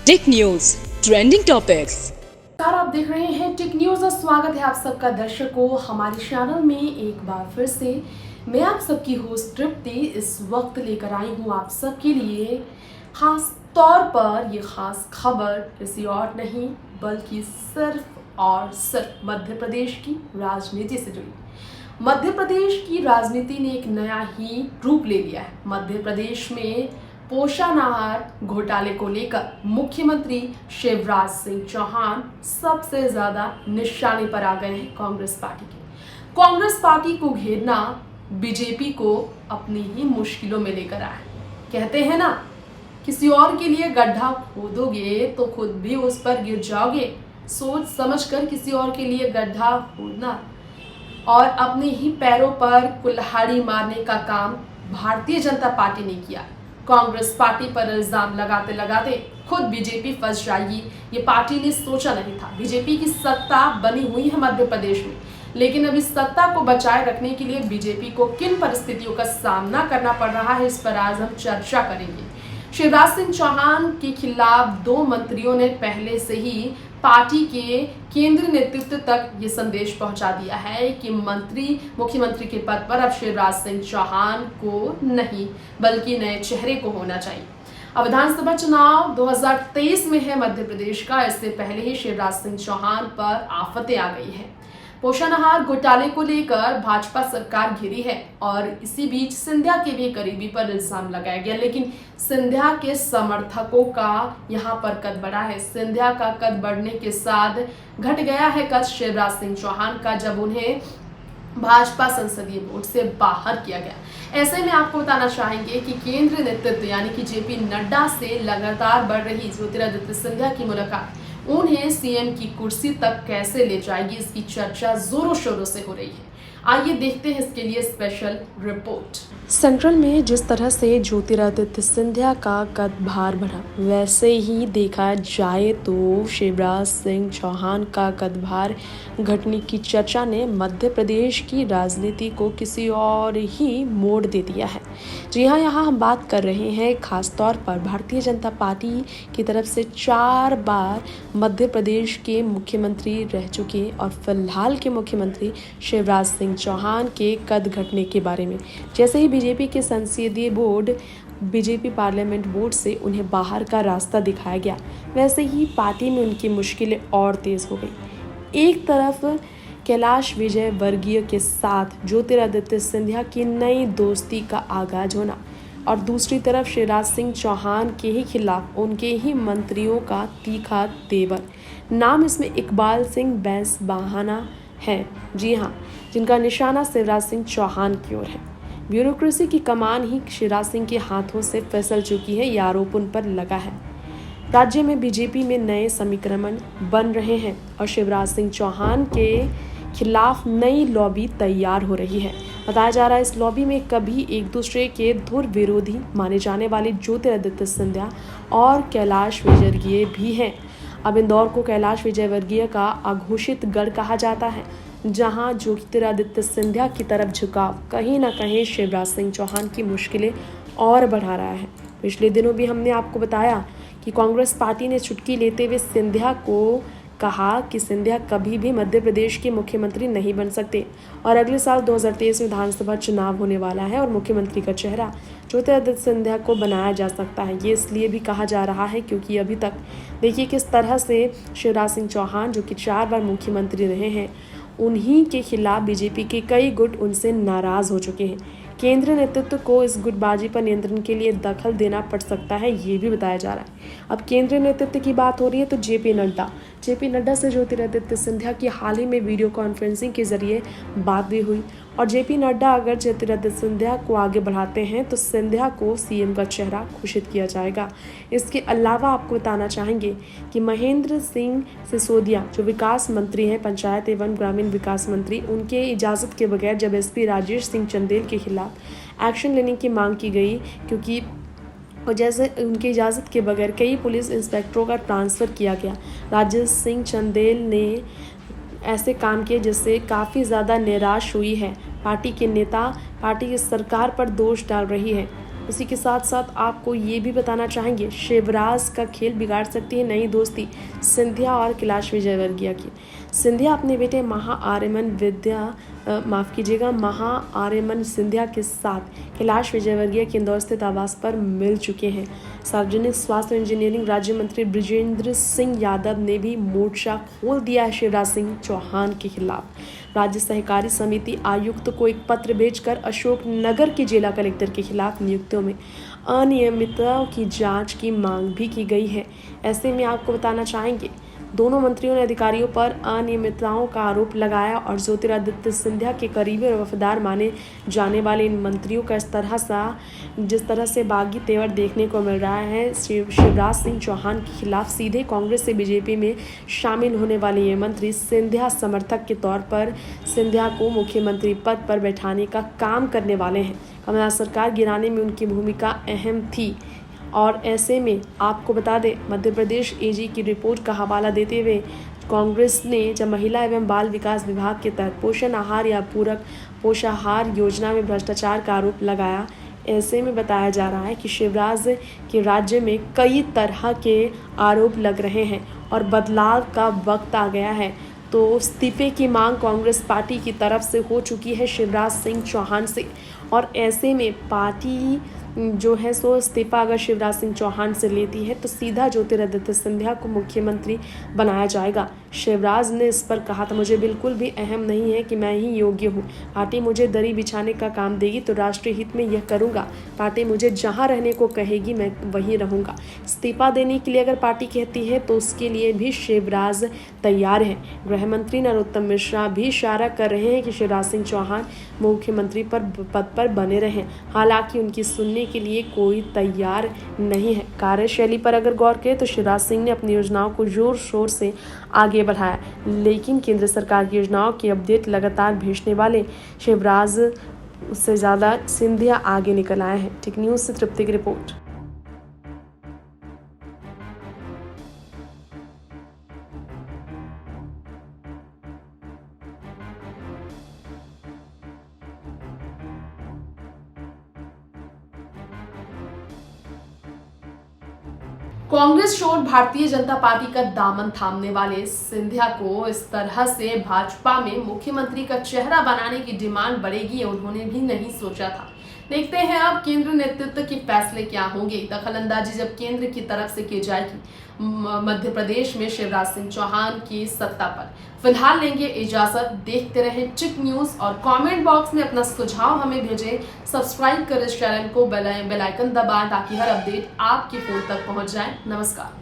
Tech news trending topics. नमस्कार, आप देख रहे हैं टेक न्यूज और स्वागत है आप सबका दर्शकों हमारे चैनल में एक बार फिर से। मैं आप सबकी होस्ट तृप्ति इस वक्त लेकर आई हूँ आप सबके लिए खास तौर पर ये खास खबर किसी और नहीं बल्कि सिर्फ और सिर्फ मध्य प्रदेश की राजनीति से जुड़ी। मध्य प्रदेश की राजनीति ने एक नया ही रूप ले लिया है। मध्य प्रदेश में पोषण आहार घोटाले को लेकर मुख्यमंत्री शिवराज सिंह चौहान सबसे ज्यादा निशाने पर आ गए हैं कांग्रेस पार्टी के। कांग्रेस पार्टी को घेरना बीजेपी को अपनी ही मुश्किलों में लेकर आया। कहते हैं ना, किसी और के लिए गड्ढा खोदोगे तो खुद भी उस पर गिर जाओगे। सोच समझकर किसी और के लिए गड्ढा खोदना और अपने ही पैरों पर कुल्हाड़ी मारने का काम भारतीय जनता पार्टी ने किया। कांग्रेस पार्टी पर इल्जाम लगाते लगाते खुद बीजेपी फंस जाएगी, ये पार्टी ने सोचा नहीं था। बीजेपी की सत्ता बनी हुई है मध्य प्रदेश में, लेकिन अब इस सत्ता को बचाए रखने के लिए बीजेपी को किन परिस्थितियों का सामना करना पड़ रहा है, इस पर आज हम चर्चा करेंगे। शिवराज सिंह चौहान के खिलाफ दो मंत्रियों ने पहले से ही पार्टी के केंद्रीय नेतृत्व तक ये संदेश पहुंचा दिया है कि मुख्यमंत्री के पद पर अब शिवराज सिंह चौहान को नहीं बल्कि नए चेहरे को होना चाहिए। अब विधानसभा चुनाव 2023 में है मध्य प्रदेश का। इससे पहले ही शिवराज सिंह चौहान पर आफतें आ गई है। पोषण आहार घोटाले को लेकर भाजपा सरकार घिरी है और इसी बीच सिंधिया के भी करीबी पर इल्जाम लगाया गया, लेकिन सिंधिया के समर्थकों का यहां पर कद बढ़ा है। सिंधिया का कद बढ़ने के साथ घट गया है कद शिवराज सिंह चौहान का, जब उन्हें भाजपा संसदीय बोर्ड से बाहर किया गया। ऐसे में आपको बताना चाहेंगे कि केंद्रीय नेतृत्व यानी कि जेपी नड्डा से लगातार बढ़ रही ज्योतिरादित्य सिंधिया की मुलाकात उन्हें सीएम की कुर्सी तक कैसे ले जाएगी, इसकी चर्चा जोरों शोरों से हो रही है। आइए देखते हैं इसके लिए स्पेशल रिपोर्ट। सेंट्रल में जिस तरह से ज्योतिरादित्य सिंधिया का कद भार बढ़ा, वैसे ही देखा जाए तो शिवराज सिंह चौहान का कद भार घटने की चर्चा ने मध्य प्रदेश की राजनीति को किसी और ही मोड़ दे दिया है। जी हाँ, यहाँ हम बात कर रहे हैं खास तौर पर भारतीय जनता पार्टी की तरफ से 4 बार मध्य प्रदेश के मुख्यमंत्री रह चुके और फिलहाल के मुख्यमंत्री शिवराज सिंह चौहान के कद घटने के बारे में। जैसे ही बीजेपी के संसदीय बोर्ड बीजेपी पार्लियामेंट बोर्ड से उन्हें बाहर का रास्ता दिखाया गया, वैसे ही पार्टी में उनकी मुश्किलें और तेज हो गई। एक तरफ कैलाश विजयवर्गीय के साथ ज्योतिरादित्य सिंधिया की नई दोस्ती का आगाज होना और दूसरी तरफ शिवराज सिंह चौहान के ही खिलाफ उनके ही मंत्रियों का तीखा तेवर। नाम इसमें इकबाल सिंह बैंस बहाना है, जी हाँ, जिनका निशाना शिवराज सिंह चौहान की ओर है। ब्यूरोक्रेसी की कमान ही शिवराज सिंह के हाथों से फिसल चुकी है, यह आरोप उन पर लगा है। राज्य में बीजेपी में नए समीकरण बन रहे हैं और शिवराज सिंह चौहान के खिलाफ नई लॉबी तैयार हो रही है। बताया जा रहा है इस लॉबी में कभी एक दूसरे के धुर विरोधी माने जाने वाले ज्योतिरादित्य सिंधिया और कैलाश विजयवर्गीय भी हैं। अब इंदौर को कैलाश विजयवर्गीय का अघोषित गढ़ कहा जाता है, जहां ज्योतिरादित्य सिंधिया की तरफ झुकाव कहीं ना कहीं शिवराज सिंह चौहान की मुश्किलें और बढ़ा रहा है। पिछले दिनों भी हमने आपको बताया कि कांग्रेस पार्टी ने चुटकी लेते हुए सिंधिया को कहा कि सिंधिया कभी भी मध्य प्रदेश के मुख्यमंत्री नहीं बन सकते और अगले साल 2023 में विधानसभा चुनाव होने वाला है और मुख्यमंत्री का चेहरा ज्योतिरादित्य सिंधिया को बनाया जा सकता है। ये इसलिए भी कहा जा रहा है क्योंकि अभी तक देखिए किस तरह से शिवराज सिंह चौहान, जो कि 4 बार मुख्यमंत्री रहे हैं, उन्हीं के खिलाफ बीजेपी के कई गुट उनसे नाराज हो चुके हैं। केंद्रीय नेतृत्व को इस गुटबाजी पर नियंत्रण के लिए दखल देना पड़ सकता है, ये भी बताया जा रहा है। अब केंद्रीय नेतृत्व की बात हो रही है तो जेपी नड्डा से ज्योतिरादित्य सिंधिया की हाल ही में वीडियो कॉन्फ्रेंसिंग के जरिए बात भी हुई और जेपी नड्डा अगर ज्योतिरादित्य सिंधिया को आगे बढ़ाते हैं तो सिंधिया को सीएम का चेहरा घोषित किया जाएगा। इसके अलावा आपको बताना चाहेंगे कि महेंद्र सिंह सिसोदिया, जो विकास मंत्री हैं, पंचायत एवं ग्रामीण विकास मंत्री, उनके इजाज़त के बगैर जब एसपी राजेश सिंह चंदेल के खिलाफ एक्शन लेने की मांग की गई, क्योंकि और जैसे उनकी इजाज़त के बगैर कई पुलिस इंस्पेक्टरों का ट्रांसफ़र किया गया। राजेश सिंह चंदेल ने ऐसे काम किए जिससे काफ़ी ज़्यादा निराश हुई है पार्टी के नेता, पार्टी की सरकार पर दोष डाल रही है। उसी के साथ साथ आपको ये भी बताना चाहेंगे, शिवराज का खेल बिगाड़ सकती है नई दोस्ती सिंधिया और कैलाश विजयवर्गीय की। सिंधिया अपने बेटे महा आर्यमन सिंधिया के साथ कैलाश विजयवर्गीय के इंदौर स्थित आवास पर मिल चुके हैं। सार्वजनिक स्वास्थ्य और इंजीनियरिंग राज्य मंत्री बृजेंद्र सिंह यादव ने भी मोर्चा खोल दिया है शिवराज सिंह चौहान के खिलाफ। राज्य सहकारी समिति आयुक्त को एक पत्र भेजकर अशोकनगर के जिला कलेक्टर के खिलाफ नियुक्तियों में अनियमितताओं की जांच की मांग भी की गई है। ऐसे में आपको बताना चाहेंगे, दोनों मंत्रियों ने अधिकारियों पर अनियमितताओं का आरोप लगाया और ज्योतिरादित्य सिंधिया के करीबी और वफादार माने जाने वाले इन मंत्रियों का जिस तरह से बागी तेवर देखने को मिल रहा है, शिवराज सिंह चौहान के खिलाफ सीधे कांग्रेस से बीजेपी में शामिल होने वाले ये मंत्री सिंधिया समर्थक के तौर पर सिंधिया को मुख्यमंत्री पद पर बैठाने का काम करने वाले हैं। कमलनाथ सरकार गिराने में उनकी भूमिका अहम थी। और ऐसे में आपको बता दें, मध्य प्रदेश एजी की रिपोर्ट का हवाला देते हुए कांग्रेस ने जब महिला एवं बाल विकास विभाग के तहत पोषण आहार या पूरक पोषाहार योजना में भ्रष्टाचार का आरोप लगाया। ऐसे में बताया जा रहा है कि शिवराज के राज्य में कई तरह के आरोप लग रहे हैं और बदलाव का वक्त आ गया है। तो इस्तीफे की मांग कांग्रेस पार्टी की तरफ से हो चुकी है शिवराज सिंह चौहान से, और ऐसे में पार्टी जो है सो इस्तीफा अगर शिवराज सिंह चौहान से लेती है तो सीधा ज्योतिरादित्य सिंधिया को मुख्यमंत्री बनाया जाएगा। शिवराज ने इस पर कहा था, मुझे बिल्कुल भी अहम नहीं है कि मैं ही योग्य हूँ, पार्टी मुझे दरी बिछाने का काम देगी तो राष्ट्रीय हित में यह करूँगा, पार्टी मुझे जहाँ रहने को कहेगी मैं वहीं रहूँगा। इस्तीफा देने के लिए अगर पार्टी कहती है तो उसके लिए भी शिवराज तैयार है। गृह मंत्री नरोत्तम मिश्रा भी इशारा कर रहे हैं कि शिवराज सिंह चौहान मुख्यमंत्री पद पर बने रहें, हालांकि उनकी सुनने के लिए कोई तैयार नहीं है। कार्यशैली पर अगर गौर करें तो शिवराज सिंह ने अपनी योजनाओं को जोर शोर से आगे बढ़ाया, लेकिन केंद्र सरकार की योजनाओं की अपडेट लगातार भेजने वाले शिवराज से ज़्यादा सिंधिया आगे निकल आए हैं। टेक न्यूज़ से तृप्ति की रिपोर्ट। कांग्रेस छोड़ भारतीय जनता पार्टी का दामन थामने वाले सिंधिया को इस तरह से भाजपा में मुख्यमंत्री का चेहरा बनाने की डिमांड बढ़ेगी, उन्होंने भी नहीं सोचा था। देखते हैं अब केंद्र नेतृत्व के फैसले क्या होंगे। दखलंदाजी जब केंद्र की तरफ से की जाएगी मध्य प्रदेश में शिवराज सिंह चौहान की सत्ता पर। फिलहाल लेंगे इजाजत, देखते रहें टिक न्यूज़ और कमेंट बॉक्स में अपना सुझाव हमें भेजें। सब्सक्राइब करें इस चैनल को, बेल आइकन दबाएं ताकि हर अपडेट आपके फोन तक पहुंच जाए। नमस्कार।